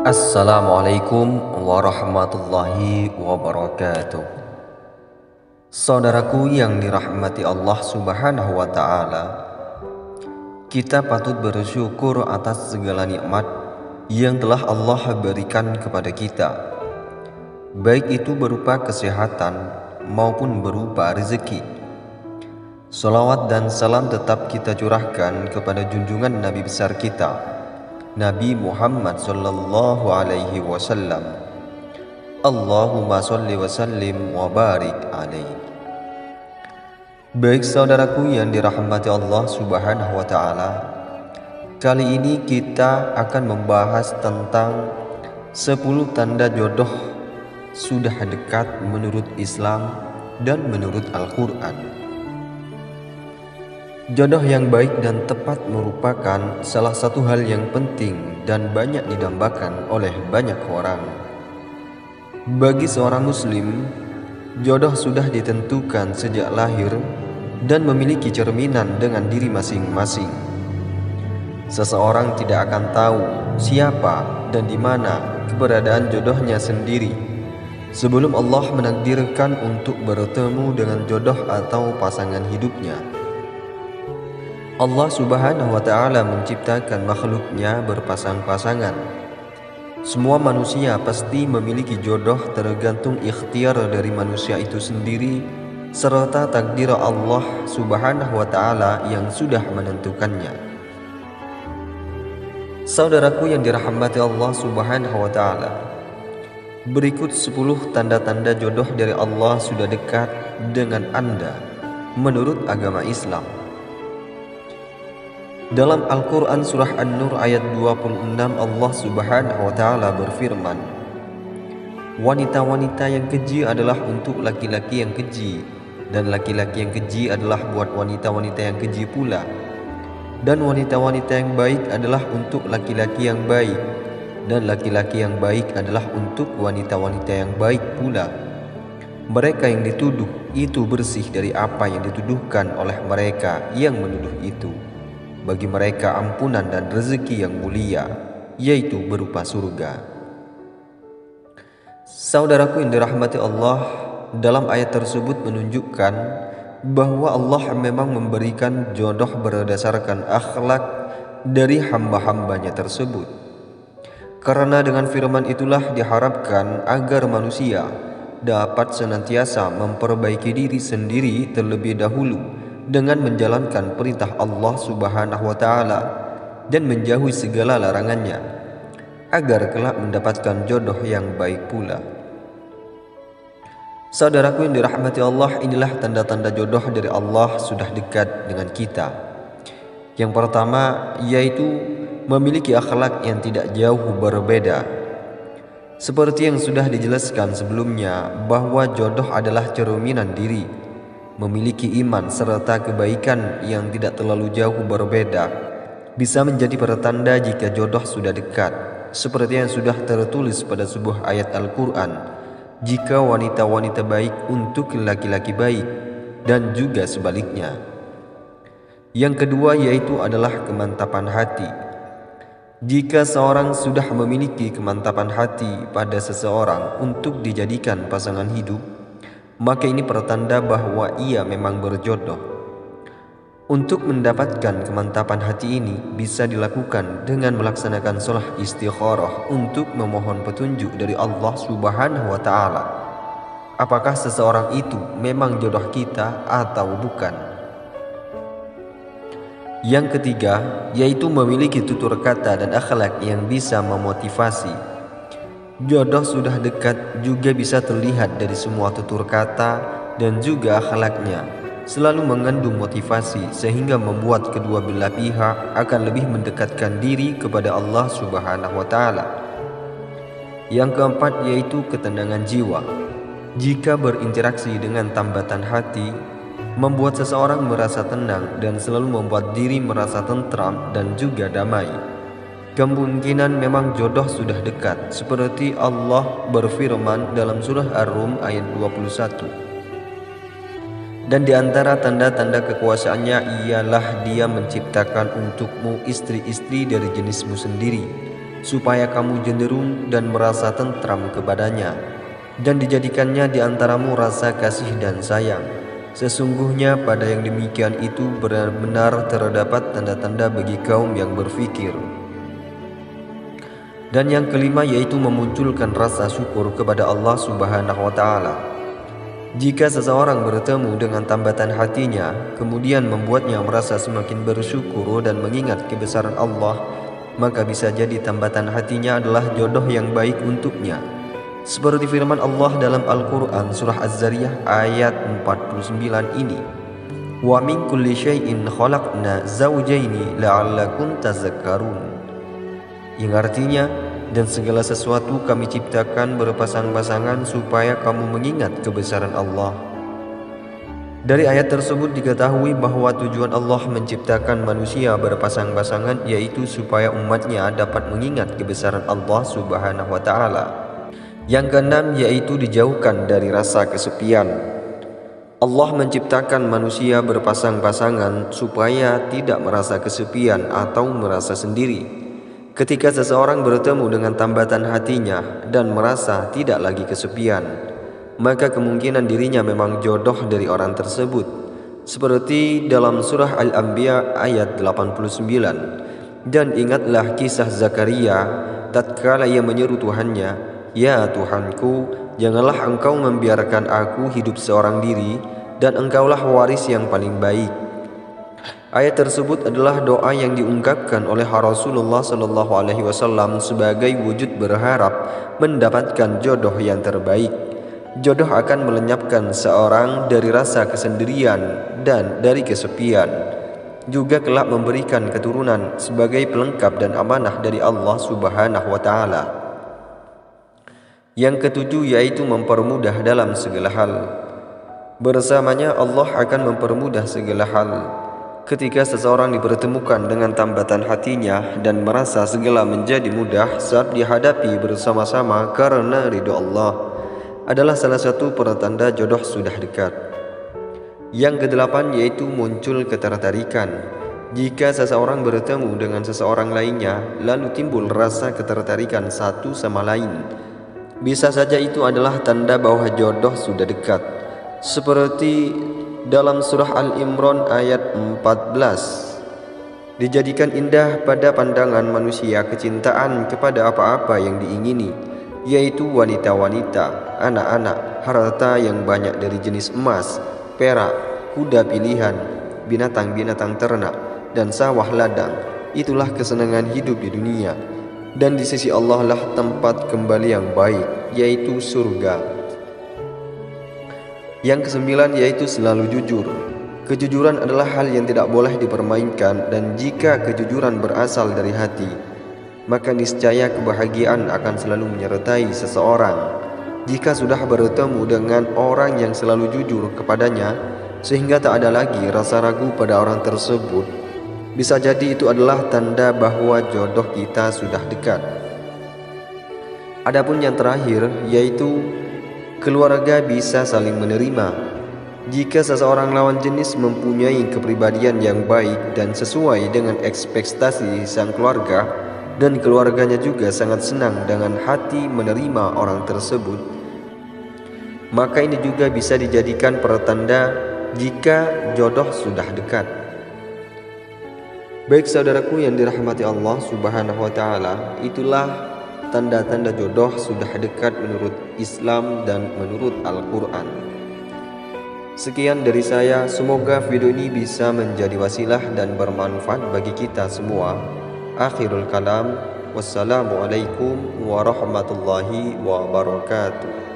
Assalamualaikum warahmatullahi wabarakatuh. Saudaraku yang dirahmati Allah Subhanahu wa Ta'ala, kita patut bersyukur atas segala nikmat yang telah Allah berikan kepada kita, baik itu berupa kesehatan maupun berupa rezeki. Salawat dan salam tetap kita curahkan kepada junjungan Nabi besar kita, Nabi Muhammad sallallahu alaihi wasallam. Allahumma sholli wa sallim wa barik alaihi. Baik saudaraku yang dirahmati Allah Subhanahu wa Ta'ala, kali ini kita akan membahas tentang 10 tanda jodoh sudah dekat menurut Islam dan menurut Al-Quran. Jodoh yang baik dan tepat merupakan salah satu hal yang penting dan banyak didambakan oleh banyak orang. Bagi seorang muslim, jodoh sudah ditentukan sejak lahir dan memiliki cerminan dengan diri masing-masing. Seseorang tidak akan tahu siapa dan di mana keberadaan jodohnya sendiri sebelum Allah menakdirkan untuk bertemu dengan jodoh atau pasangan hidupnya. Allah Subhanahu wa Ta'ala menciptakan makhluknya berpasang-pasangan. Semua manusia pasti memiliki jodoh tergantung ikhtiar dari manusia itu sendiri serta takdir Allah Subhanahu wa Ta'ala yang sudah menentukannya. Saudaraku yang dirahmati Allah Subhanahu wa Ta'ala, berikut 10 tanda-tanda jodoh dari Allah sudah dekat dengan Anda menurut agama Islam. Dalam Al-Quran Surah An-Nur ayat 26, Allah Subhanahu wa Ta'ala berfirman, wanita-wanita yang keji adalah untuk laki-laki yang keji, dan laki-laki yang keji adalah buat wanita-wanita yang keji pula, dan wanita-wanita yang baik adalah untuk laki-laki yang baik, dan laki-laki yang baik adalah untuk wanita-wanita yang baik pula. Mereka yang dituduh itu bersih dari apa yang dituduhkan oleh mereka yang menuduh itu. Bagi mereka ampunan dan rezeki yang mulia, yaitu berupa surga. Saudaraku yang dirahmati Allah, dalam ayat tersebut menunjukkan bahwa Allah memang memberikan jodoh berdasarkan akhlak dari hamba-hambanya tersebut. Karena dengan firman itulah diharapkan agar manusia dapat senantiasa memperbaiki diri sendiri terlebih dahulu dengan menjalankan perintah Allah Subhanahu wa Ta'ala dan menjauhi segala larangannya, agar kelak mendapatkan jodoh yang baik pula. Saudaraku yang dirahmati Allah, inilah tanda-tanda jodoh dari Allah sudah dekat dengan kita. Yang pertama yaitu memiliki akhlak yang tidak jauh berbeda. Seperti yang sudah dijelaskan sebelumnya bahwa jodoh adalah cerminan diri. Memiliki iman serta kebaikan yang tidak terlalu jauh berbeda bisa menjadi pertanda jika jodoh sudah dekat, seperti yang sudah tertulis pada sebuah ayat Al-Quran, jika wanita-wanita baik untuk laki-laki baik, dan juga sebaliknya. Yang kedua yaitu adalah kemantapan hati. Jika seorang sudah memiliki kemantapan hati pada seseorang untuk dijadikan pasangan hidup, maka ini pertanda bahwa ia memang berjodoh. Untuk mendapatkan kemantapan hati ini bisa dilakukan dengan melaksanakan sholat istikharah untuk memohon petunjuk dari Allah Subhanahu wa Ta'ala. Apakah seseorang itu memang jodoh kita atau bukan? Yang ketiga yaitu memiliki tutur kata dan akhlak yang bisa memotivasi. Jodoh sudah dekat juga bisa terlihat dari semua tutur kata dan juga akhlaknya selalu mengandung motivasi sehingga membuat kedua belah pihak akan lebih mendekatkan diri kepada Allah Subhanahu wa Ta'ala. Yang keempat yaitu ketenangan jiwa. Jika berinteraksi dengan tambatan hati, membuat seseorang merasa tenang dan selalu membuat diri merasa tentram dan juga damai. Kemungkinan memang jodoh sudah dekat, seperti Allah berfirman dalam surah Ar-Rum ayat 21. Dan di antara tanda-tanda kekuasaannya ialah Dia menciptakan untukmu istri-istri dari jenismu sendiri, supaya kamu cenderung dan merasa tentram kepadanya, dan dijadikannya di antaramu rasa kasih dan sayang. Sesungguhnya pada yang demikian itu benar-benar terdapat tanda-tanda bagi kaum yang berfikir. Dan yang kelima yaitu memunculkan rasa syukur kepada Allah Subhanahu wa Ta'ala. Jika seseorang bertemu dengan tambatan hatinya, kemudian membuatnya merasa semakin bersyukur dan mengingat kebesaran Allah, maka bisa jadi tambatan hatinya adalah jodoh yang baik untuknya. Seperti firman Allah dalam Al-Quran surah Az-Zariyah ayat 49 ini, "Wa min kulli syai'in khalaqna zawjaini la'allakum tazakkarun." Yang artinya, dan segala sesuatu kami ciptakan berpasang-pasangan supaya kamu mengingat kebesaran Allah. Dari ayat tersebut diketahui bahwa tujuan Allah menciptakan manusia berpasang-pasangan yaitu supaya umatnya dapat mengingat kebesaran Allah Subhanahu wa Ta'ala. Yang keenam yaitu dijauhkan dari rasa kesepian. Allah menciptakan manusia berpasang-pasangan supaya tidak merasa kesepian atau merasa sendiri. Ketika seseorang bertemu dengan tambatan hatinya dan merasa tidak lagi kesepian, maka kemungkinan dirinya memang jodoh dari orang tersebut. Seperti dalam surah Al-Anbiya ayat 89. Dan ingatlah kisah Zakaria tatkala ia menyeru Tuhannya, "Ya Tuhanku, janganlah engkau membiarkan aku hidup seorang diri, dan engkaulah waris yang paling baik." Ayat tersebut adalah doa yang diungkapkan oleh Rasulullah SAW sebagai wujud berharap mendapatkan jodoh yang terbaik. Jodoh akan melenyapkan seorang dari rasa kesendirian dan dari kesepian. Juga kelak memberikan keturunan sebagai pelengkap dan amanah dari Allah Subhanahu wa Ta'ala. Yang ketujuh yaitu mempermudah dalam segala hal. Bersamanya Allah akan mempermudah segala hal. Ketika seseorang dipertemukan dengan tambatan hatinya dan merasa segala menjadi mudah saat dihadapi bersama-sama karena ridho Allah, adalah salah satu pertanda jodoh sudah dekat. Yang kedelapan yaitu muncul ketertarikan. Jika seseorang bertemu dengan seseorang lainnya lalu timbul rasa ketertarikan satu sama lain, bisa saja itu adalah tanda bahwa jodoh sudah dekat. Seperti dalam surah Al-Imran ayat 14, dijadikan indah pada pandangan manusia kecintaan kepada apa-apa yang diingini, yaitu wanita-wanita, anak-anak, harta yang banyak dari jenis emas, perak, kuda pilihan, binatang-binatang ternak, dan sawah ladang. Itulah kesenangan hidup di dunia, dan di sisi Allah lah tempat kembali yang baik, yaitu surga. Yang kesembilan yaitu selalu jujur. Kejujuran adalah hal yang tidak boleh dipermainkan, dan jika kejujuran berasal dari hati, maka niscaya kebahagiaan akan selalu menyertai seseorang. Jika sudah bertemu dengan orang yang selalu jujur kepadanya sehingga tak ada lagi rasa ragu pada orang tersebut, bisa jadi itu adalah tanda bahwa jodoh kita sudah dekat. Adapun yang terakhir yaitu keluarga bisa saling menerima. Jika seseorang lawan jenis mempunyai kepribadian yang baik dan sesuai dengan ekspektasi sang keluarga, dan keluarganya juga sangat senang dengan hati menerima orang tersebut, maka ini juga bisa dijadikan pertanda jika jodoh sudah dekat. Baik saudaraku yang dirahmati Allah Subhanahu wa Ta'ala, itulah tanda-tanda jodoh sudah dekat menurut Islam dan menurut Al-Quran. Sekian dari saya, semoga video ini bisa menjadi wasilah dan bermanfaat bagi kita semua. Akhirul kalam, wassalamualaikum warahmatullahi wabarakatuh.